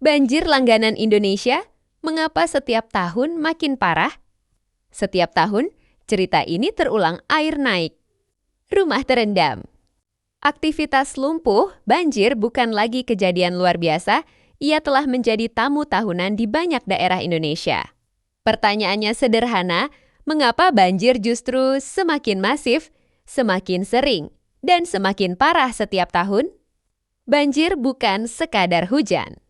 Banjir langganan Indonesia, mengapa setiap tahun makin parah? Setiap tahun, cerita ini terulang air naik. Rumah terendam. Aktivitas lumpuh, banjir bukan lagi kejadian luar biasa, ia telah menjadi tamu tahunan di banyak daerah Indonesia. Pertanyaannya sederhana, mengapa banjir justru semakin masif, semakin sering, dan semakin parah setiap tahun? Banjir bukan sekadar hujan.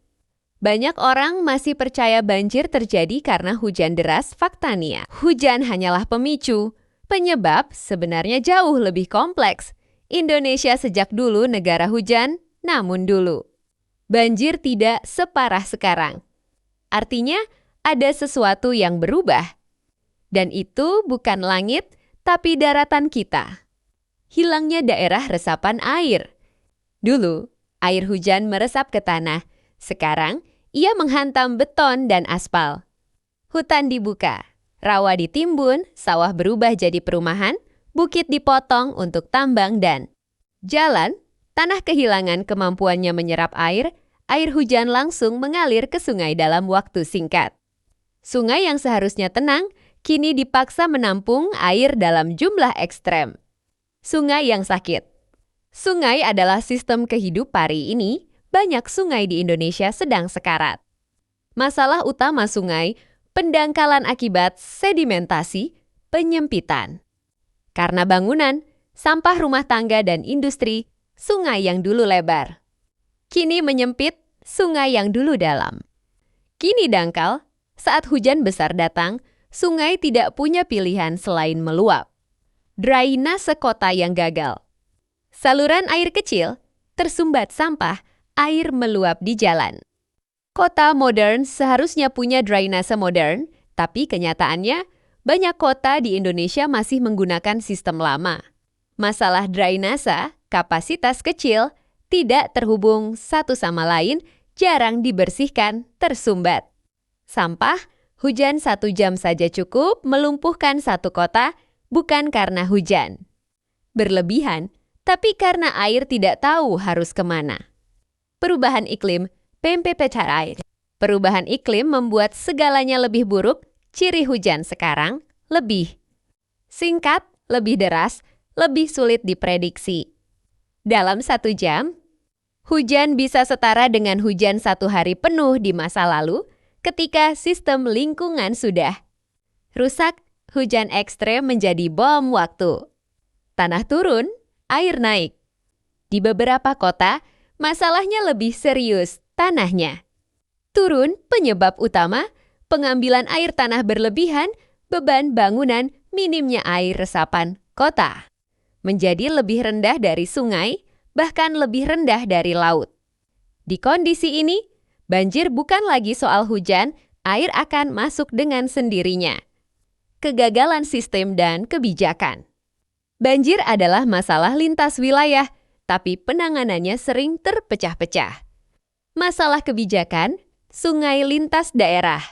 Banyak orang masih percaya banjir terjadi karena hujan deras. Faktanya, hujan hanyalah pemicu. Penyebab sebenarnya jauh lebih kompleks. Indonesia sejak dulu negara hujan, namun dulu. Banjir tidak separah sekarang. Artinya, ada sesuatu yang berubah. Dan itu bukan langit, tapi daratan kita. Hilangnya daerah resapan air. Dulu, air hujan meresap ke tanah. Sekarang, ia menghantam beton dan aspal. Hutan dibuka, rawa ditimbun, sawah berubah jadi perumahan, bukit dipotong untuk tambang dan jalan, tanah kehilangan kemampuannya menyerap air hujan langsung mengalir ke sungai dalam waktu singkat. Sungai yang seharusnya tenang, kini dipaksa menampung air dalam jumlah ekstrem. Sungai yang sakit. Sungai adalah sistem kehidupan hari ini. Banyak sungai di Indonesia sedang sekarat. Masalah utama sungai, pendangkalan akibat sedimentasi, penyempitan. Karena bangunan, sampah rumah tangga dan industri, sungai yang dulu lebar. Kini menyempit, sungai yang dulu dalam. Kini dangkal, saat hujan besar datang, sungai tidak punya pilihan selain meluap. Drainase kota yang gagal. Saluran air kecil, tersumbat sampah, air meluap di jalan. Kota modern seharusnya punya drainase modern, tapi kenyataannya banyak kota di Indonesia masih menggunakan sistem lama. Masalah drainase, kapasitas kecil, tidak terhubung satu sama lain, jarang dibersihkan, tersumbat. Sampah, hujan 1 jam saja cukup melumpuhkan satu kota, bukan karena hujan. Berlebihan, tapi karena air tidak tahu harus kemana. Perubahan iklim, PMPPCI. Perubahan iklim membuat segalanya lebih buruk, ciri hujan sekarang lebih singkat, lebih deras, lebih sulit diprediksi. Dalam 1 jam, hujan bisa setara dengan hujan 1 hari penuh di masa lalu ketika sistem lingkungan sudah rusak, hujan ekstrem menjadi bom waktu. Tanah turun, air naik. Di beberapa kota, masalahnya lebih serius, tanahnya. Turun penyebab utama, pengambilan air tanah berlebihan, beban bangunan, minimnya air resapan kota. Menjadi lebih rendah dari sungai, bahkan lebih rendah dari laut. Di kondisi ini, banjir bukan lagi soal hujan, air akan masuk dengan sendirinya. Kegagalan sistem dan kebijakan. Banjir adalah masalah lintas wilayah, tapi penanganannya sering terpecah-pecah. Masalah kebijakan, sungai lintas daerah.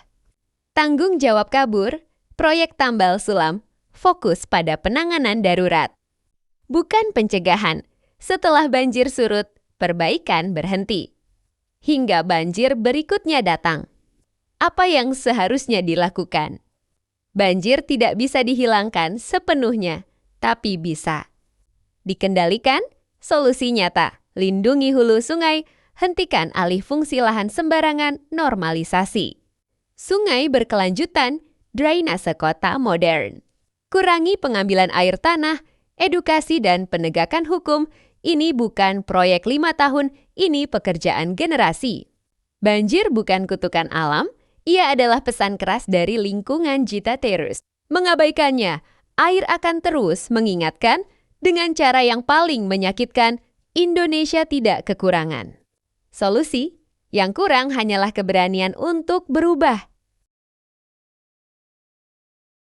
Tanggung jawab kabur, proyek tambal sulam, fokus pada penanganan darurat. Bukan pencegahan, setelah banjir surut, perbaikan berhenti. Hingga banjir berikutnya datang. Apa yang seharusnya dilakukan? Banjir tidak bisa dihilangkan sepenuhnya, tapi bisa dikendalikan. Solusi nyata, lindungi hulu sungai, hentikan alih fungsi lahan sembarangan, normalisasi. Sungai berkelanjutan, drainase kota modern. Kurangi pengambilan air tanah, edukasi dan penegakan hukum. Ini bukan proyek 5 tahun, ini pekerjaan generasi. Banjir bukan kutukan alam, ia adalah pesan keras dari lingkungan Gita Terus. Mengabaikannya, air akan terus mengingatkan, dengan cara yang paling menyakitkan, Indonesia tidak kekurangan. Solusi, yang kurang hanyalah keberanian untuk berubah.